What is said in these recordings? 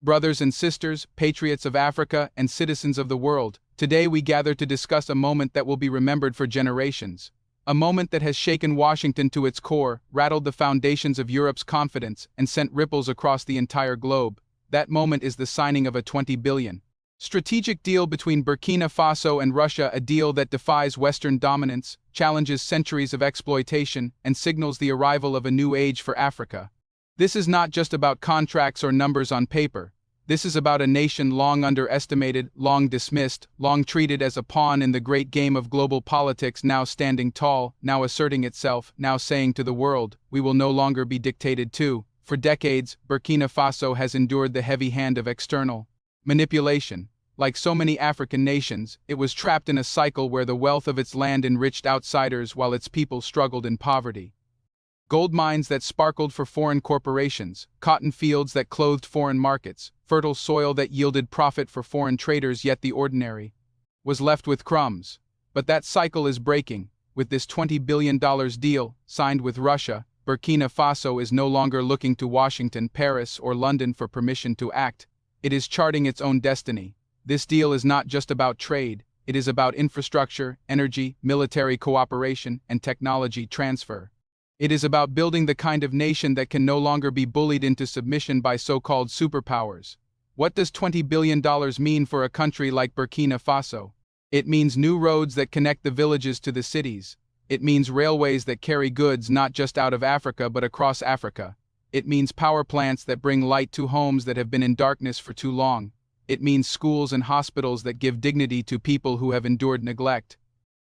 Brothers and sisters, patriots of Africa, and citizens of the world, today we gather to discuss a moment that will be remembered for generations. A moment that has shaken Washington to its core, rattled the foundations of Europe's confidence, and sent ripples across the entire globe. That moment is the signing of a $20 billion strategic deal between Burkina Faso and Russia, a deal that defies Western dominance, challenges centuries of exploitation, and signals the arrival of a new age for Africa. This is not just about contracts or numbers on paper. This is about a nation long underestimated, long dismissed, long treated as a pawn in the great game of global politics, now standing tall, now asserting itself, now saying to the world, we will no longer be dictated to. For decades, Burkina Faso has endured the heavy hand of external manipulation. Like so many African nations, it was trapped in a cycle where the wealth of its land enriched outsiders while its people struggled in poverty. Gold mines that sparkled for foreign corporations, cotton fields that clothed foreign markets, fertile soil that yielded profit for foreign traders, yet the ordinary was left with crumbs. But that cycle is breaking. With this $20 billion deal, signed with Russia, Burkina Faso is no longer looking to Washington, Paris, or London for permission to act. It is charting its own destiny. This deal is not just about trade, it is about infrastructure, energy, military cooperation, and technology transfer. It is about building the kind of nation that can no longer be bullied into submission by so-called superpowers. What does $20 billion mean for a country like Burkina Faso? It means new roads that connect the villages to the cities. It means railways that carry goods not just out of Africa but across Africa. It means power plants that bring light to homes that have been in darkness for too long. It means schools and hospitals that give dignity to people who have endured neglect.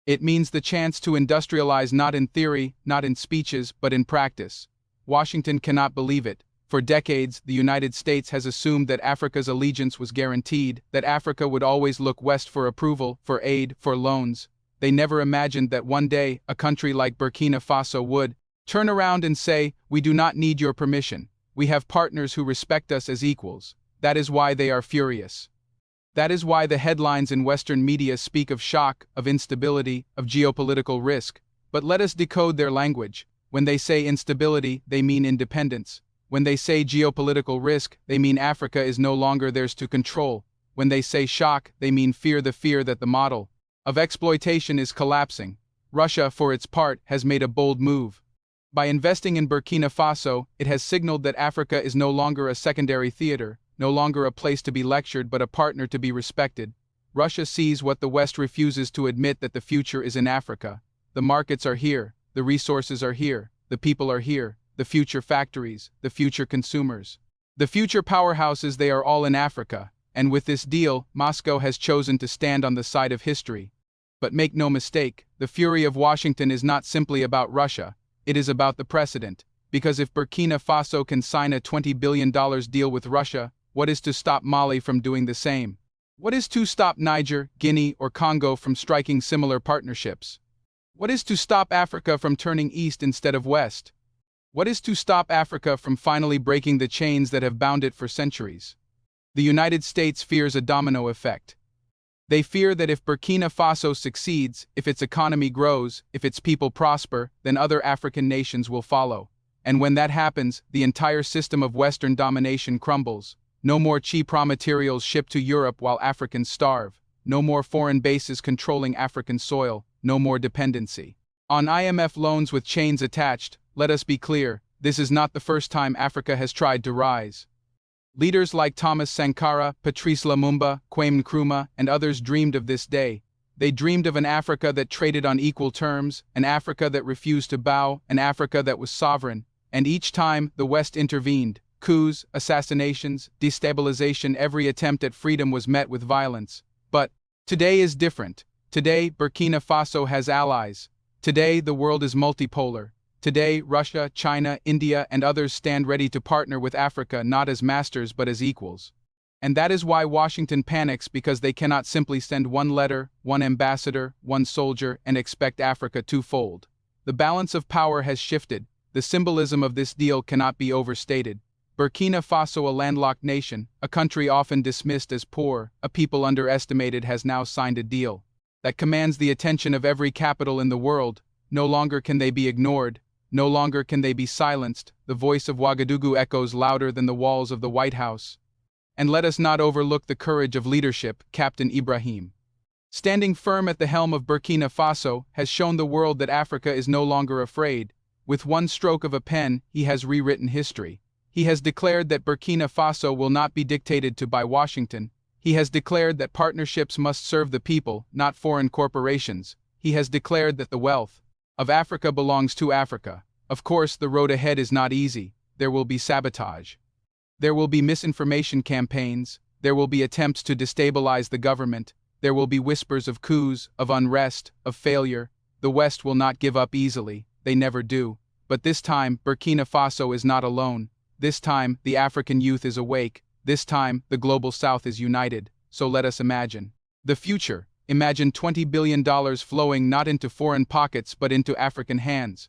It means the chance to industrialize not in theory, not in speeches, but in practice. Washington cannot believe it. For decades, the United States has assumed that Africa's allegiance was guaranteed, that Africa would always look west for approval, for aid, for loans. They never imagined that one day, a country like Burkina Faso would turn around and say, we do not need your permission. We have partners who respect us as equals. That is why they are furious. That is why the headlines in Western media speak of shock, of instability, of geopolitical risk. But let us decode their language. When they say instability, they mean independence. When they say geopolitical risk, they mean Africa is no longer theirs to control. When they say shock, they mean fear that the model of exploitation is collapsing. Russia, for its part, has made a bold move. By investing in Burkina Faso, it has signaled that Africa is no longer a secondary theater, no longer a place to be lectured but a partner to be respected. Russia sees what the West refuses to admit, that the future is in Africa. The markets are here, the resources are here, the people are here, the future factories, the future consumers. The future powerhouses, they are all in Africa, and with this deal, Moscow has chosen to stand on the side of history. But make no mistake, the fury of Washington is not simply about Russia. It is about the precedent, because if Burkina Faso can sign a $20 billion deal with Russia, what is to stop Mali from doing the same? What is to stop Niger, Guinea, or Congo from striking similar partnerships? What is to stop Africa from turning east instead of west? What is to stop Africa from finally breaking the chains that have bound it for centuries? The United States fears a domino effect. They fear that if Burkina Faso succeeds, if its economy grows, if its people prosper, then other African nations will follow. And when that happens, the entire system of Western domination crumbles. No more cheap raw materials shipped to Europe while Africans starve. No more foreign bases controlling African soil. No more dependency on IMF loans with chains attached. Let us be clear, this is not the first time Africa has tried to rise. Leaders like Thomas Sankara, Patrice Lumumba, Kwame Nkrumah, and others dreamed of this day. They dreamed of an Africa that traded on equal terms, an Africa that refused to bow, an Africa that was sovereign. And each time, the West intervened. Coups, assassinations, destabilization, every attempt at freedom was met with violence. But today is different. Today, Burkina Faso has allies. Today, the world is multipolar. Today, Russia, China, India, and others stand ready to partner with Africa not as masters but as equals. And that is why Washington panics, because they cannot simply send one letter, one ambassador, one soldier, and expect Africa to fold. The balance of power has shifted. The symbolism of this deal cannot be overstated. Burkina Faso, a landlocked nation, a country often dismissed as poor, a people underestimated, has now signed a deal that commands the attention of every capital in the world. No longer can they be ignored. No longer can they be silenced. The voice of Ouagadougou echoes louder than the walls of the White House. And let us not overlook the courage of leadership, Captain Ibrahim. Standing firm at the helm of Burkina Faso, has shown the world that Africa is no longer afraid. With one stroke of a pen, he has rewritten history. He has declared that Burkina Faso will not be dictated to by Washington. He has declared that partnerships must serve the people, not foreign corporations. He has declared that the wealth of Africa belongs to Africa. Of course, the road ahead is not easy. There will be sabotage. There will be misinformation campaigns. There will be attempts to destabilize the government. There will be whispers of coups, of unrest, of failure. The West will not give up easily. They never do. But this time, Burkina Faso is not alone. This time, the African youth is awake. This time, the global South is united. So let us imagine the future. Imagine $20 billion flowing not into foreign pockets but into African hands.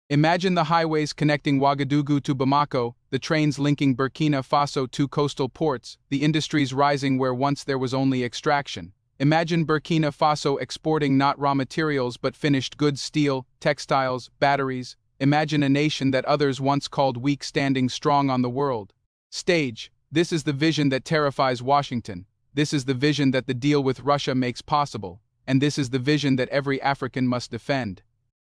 Imagine the highways connecting Ouagadougou to Bamako, the trains linking Burkina Faso to coastal ports, the industries rising where once there was only extraction. Imagine Burkina Faso exporting not raw materials but finished goods, steel, textiles, batteries. Imagine a nation that others once called weak standing strong on the world stage. This is the vision that terrifies Washington. This is the vision that the deal with Russia makes possible. And this is the vision that every African must defend.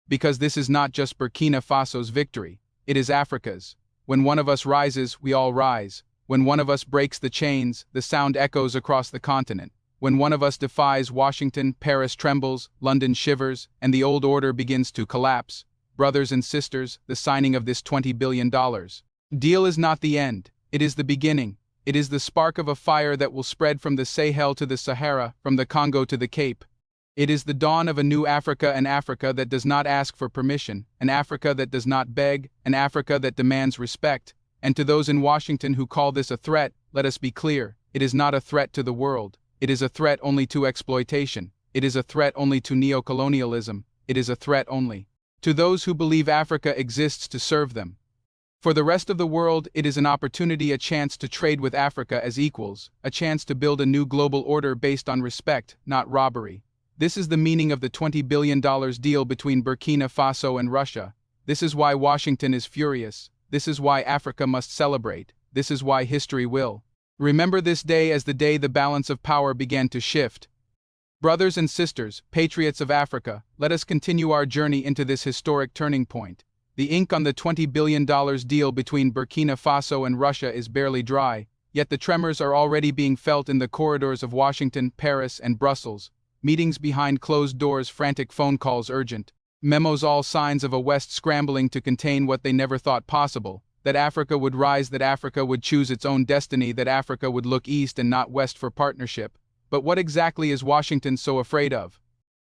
Because this is not just Burkina Faso's victory, it is Africa's. When one of us rises, we all rise. When one of us breaks the chains, the sound echoes across the continent. When one of us defies Washington, Paris trembles, London shivers, and the old order begins to collapse. Brothers and sisters, the signing of this $20 billion deal is not the end. It is the beginning. It is the spark of a fire that will spread from the Sahel to the Sahara, from the Congo to the Cape. It is the dawn of a new Africa, an Africa that does not ask for permission, an Africa that does not beg, an Africa that demands respect. And to those in Washington who call this a threat, let us be clear, it is not a threat to the world. It is a threat only to exploitation. It is a threat only to neocolonialism. It is a threat only to those who believe Africa exists to serve them. For the rest of the world, it is an opportunity, a chance to trade with Africa as equals, a chance to build a new global order based on respect, not robbery. This is the meaning of the $20 billion deal between Burkina Faso and Russia. This is why Washington is furious. This is why Africa must celebrate. This is why history will remember this day as the day the balance of power began to shift. Brothers and sisters, patriots of Africa, let us continue our journey into this historic turning point. The ink on the $20 billion deal between Burkina Faso and Russia is barely dry, yet the tremors are already being felt in the corridors of Washington, Paris, and Brussels. Meetings behind closed doors, frantic phone calls urgent. Memos, all signs of a West scrambling to contain what they never thought possible. That Africa would rise, that Africa would choose its own destiny, that Africa would look east and not west for partnership. But what exactly is Washington so afraid of?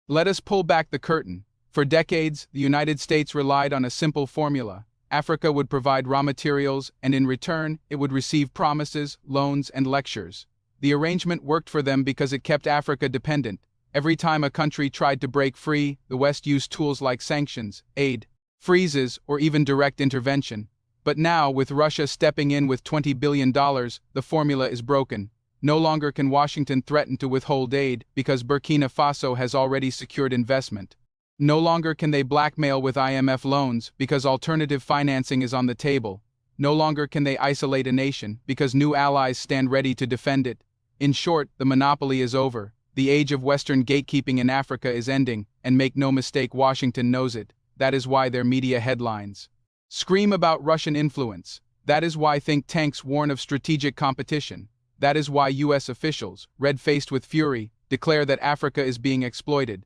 Let us pull back the curtain. For decades, the United States relied on a simple formula. Africa would provide raw materials, and in return, it would receive promises, loans, and lectures. The arrangement worked for them because it kept Africa dependent. Every time a country tried to break free, the West used tools like sanctions, aid, freezes, or even direct intervention. But now, with Russia stepping in with $20 billion, the formula is broken. No longer can Washington threaten to withhold aid because Burkina Faso has already secured investment. No longer can they blackmail with IMF loans because alternative financing is on the table. No longer can they isolate a nation because new allies stand ready to defend it. In short, the monopoly is over. The age of Western gatekeeping in Africa is ending, and make no mistake, Washington knows it. That is why their media headlines scream about Russian influence. That is why think tanks warn of strategic competition. That is why US officials, red-faced with fury, declare that Africa is being exploited.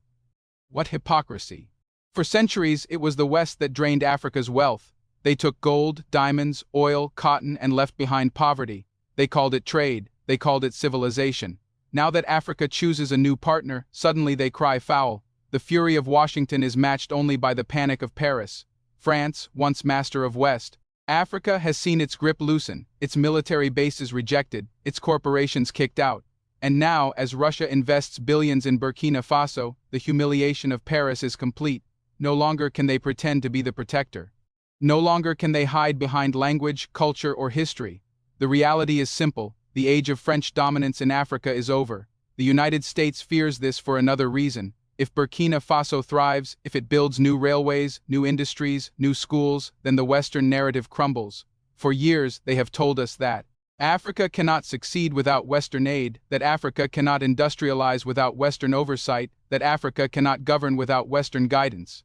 What hypocrisy! For centuries, it was the West that drained Africa's wealth. They took gold, diamonds, oil, cotton, and left behind poverty. They called it trade. They called it civilization. Now that Africa chooses a new partner, suddenly they cry foul. The fury of Washington is matched only by the panic of Paris. France, once master of West Africa, has seen its grip loosen, its military bases rejected, its corporations kicked out. And now, as Russia invests billions in Burkina Faso, the humiliation of Paris is complete. No longer can they pretend to be the protector. No longer can they hide behind language, culture, or history. The reality is simple. The age of French dominance in Africa is over. The United States fears this for another reason. If Burkina Faso thrives, if it builds new railways, new industries, new schools, then the Western narrative crumbles. For years, they have told us that Africa cannot succeed without Western aid, that Africa cannot industrialize without Western oversight, that Africa cannot govern without Western guidance.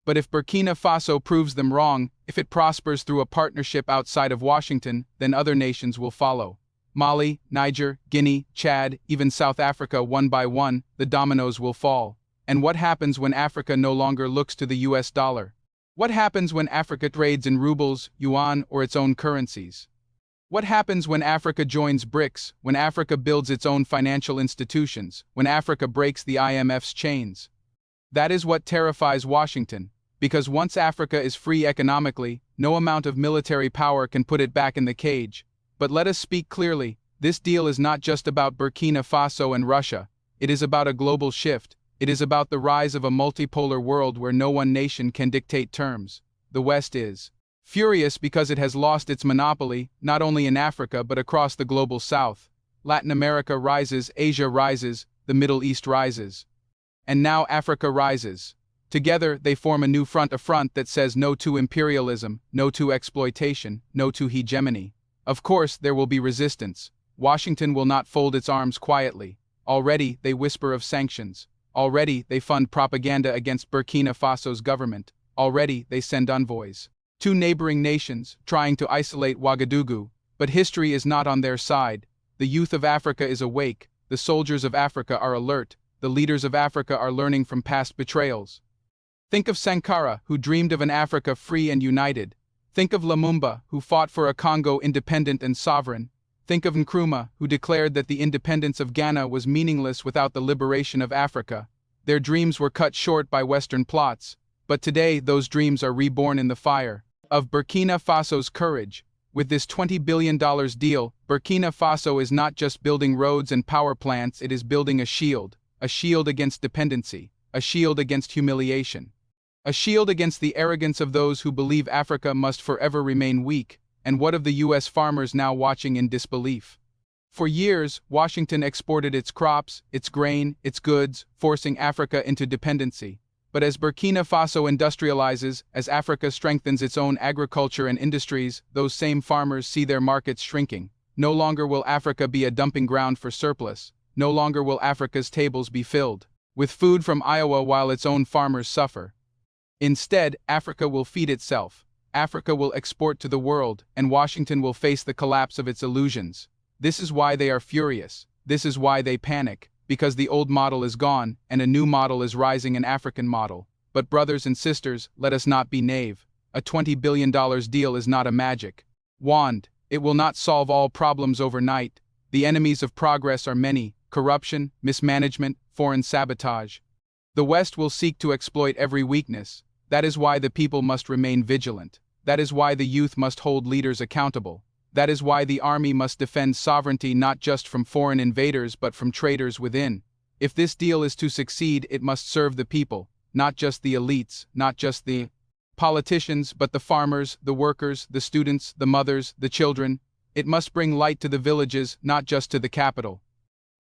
But if Burkina Faso proves them wrong, if it prospers through a partnership outside of Washington, then other nations will follow. Mali, Niger, Guinea, Chad, even South Africa, one by one, the dominoes will fall. And what happens when Africa no longer looks to the US dollar? What happens when Africa trades in rubles, yuan, or its own currencies? What happens when Africa joins BRICS, when Africa builds its own financial institutions, when Africa breaks the IMF's chains? That is what terrifies Washington, because once Africa is free economically, no amount of military power can put it back in the cage. But let us speak clearly, this deal is not just about Burkina Faso and Russia, it is about a global shift, it is about the rise of a multipolar world where no one nation can dictate terms. The West is furious because it has lost its monopoly, not only in Africa but across the global South. Latin America rises, Asia rises, the Middle East rises. And now Africa rises. Together they form a new front, a front that says no to imperialism, no to exploitation, no to hegemony. Of course, there will be resistance. Washington will not fold its arms quietly. Already they whisper of sanctions. Already they fund propaganda against Burkina Faso's government. Already they send envoys to neighboring nations, trying to isolate Ouagadougou. But history is not on their side. The youth of Africa is awake. The soldiers of Africa are alert. The leaders of Africa are learning from past betrayals. Think of Sankara, who dreamed of an Africa free and united. Think of Lumumba, who fought for a Congo independent and sovereign. Think of Nkrumah, who declared that the independence of Ghana was meaningless without the liberation of Africa. Their dreams were cut short by Western plots, but today those dreams are reborn in the fire of Burkina Faso's courage. With this $20 billion deal, Burkina Faso is not just building roads and power plants, it is building a shield against dependency, a shield against humiliation, a shield against the arrogance of those who believe Africa must forever remain weak. And what of the US farmers now watching in disbelief? For years, Washington exported its crops, its grain, its goods, forcing Africa into dependency. But as Burkina Faso industrializes, as Africa strengthens its own agriculture and industries, those same farmers see their markets shrinking. No longer will Africa be a dumping ground for surplus. No longer will Africa's tables be filled with food from Iowa while its own farmers suffer. Instead, Africa will feed itself. Africa will export to the world, and Washington will face the collapse of its illusions. This is why they are furious. This is why they panic. Because the old model is gone, and a new model is rising, an African model. But brothers and sisters, let us not be naive. A $20 billion deal is not a magic wand. It will not solve all problems overnight. The enemies of progress are many: corruption, mismanagement, foreign sabotage. The West will seek to exploit every weakness. That is why the people must remain vigilant. That is why the youth must hold leaders accountable. That is why the army must defend sovereignty not just from foreign invaders but from traitors within. If this deal is to succeed, it must serve the people, not just the elites, not just the politicians, but the farmers, the workers, the students, the mothers, the children. It must bring light to the villages, not just to the capital.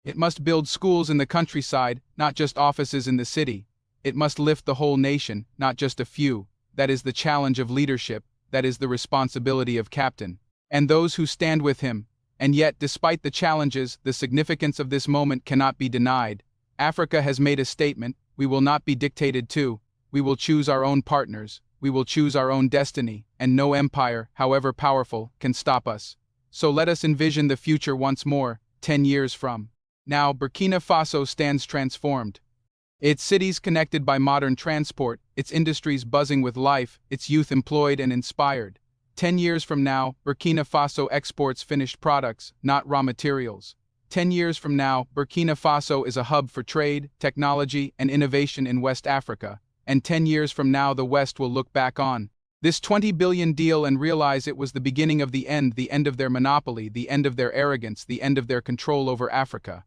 It must build schools in the countryside, not just offices in the city. It must lift the whole nation, not just a few. That is the challenge of leadership. That is the responsibility of Captain and those who stand with him. And yet, despite the challenges, the significance of this moment cannot be denied. Africa has made a statement: we will not be dictated to. We will choose our own partners. We will choose our own destiny, and no empire, however powerful, can stop us. So let us envision the future once more, 10 years from now. Burkina Faso stands transformed. Its cities connected by modern transport, its industries buzzing with life, its youth employed and inspired. 10 years from now, Burkina Faso exports finished products, not raw materials. 10 years from now, Burkina Faso is a hub for trade, technology, and innovation in West Africa. And 10 years from now, the West will look back on this $20 billion deal and realize it was the beginning of the end of their monopoly, the end of their arrogance, the end of their control over Africa.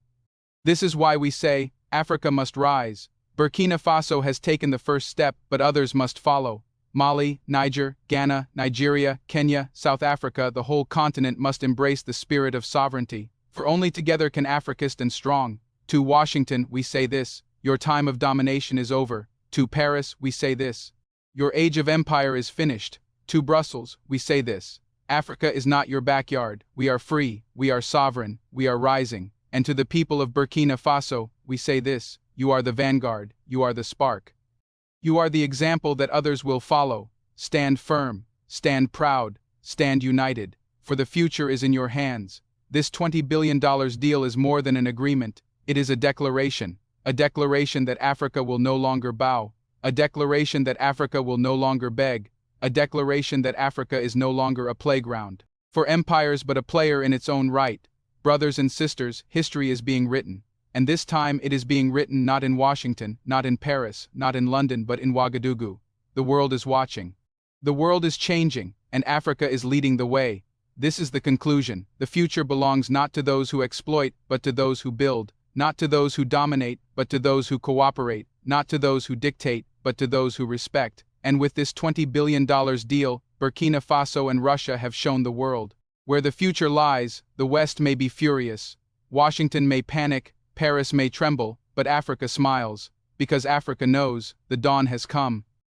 This is why we say, Africa must rise. Burkina Faso has taken the first step, but others must follow. Mali, Niger, Ghana, Nigeria, Kenya, South Africa, the whole continent must embrace the spirit of sovereignty. For only together can Africa stand strong. To Washington, we say this: your time of domination is over. To Paris, we say this: your age of empire is finished. To Brussels, we say this: Africa is not your backyard. We are free, we are sovereign, we are rising. And to the people of Burkina Faso, we say this: you are the vanguard, you are the spark. You are the example that others will follow. Stand firm, stand proud, stand united, for the future is in your hands. This $20 billion deal is more than an agreement, it is a declaration that Africa will no longer bow, a declaration that Africa will no longer beg, a declaration that Africa is no longer a playground for empires but a player in its own right. Brothers and sisters, history is being written, and this time it is being written not in Washington, not in Paris, not in London, but in Ouagadougou. The world is watching. The world is changing, and Africa is leading the way. This is the conclusion. The future belongs not to those who exploit, but to those who build, not to those who dominate, but to those who cooperate, not to those who dictate, but to those who respect. And with this $20 billion deal, Burkina Faso and Russia have shown the world. Where the future lies, the West may be furious, Washington may panic, Paris may tremble, but Africa smiles, because Africa knows the dawn has come.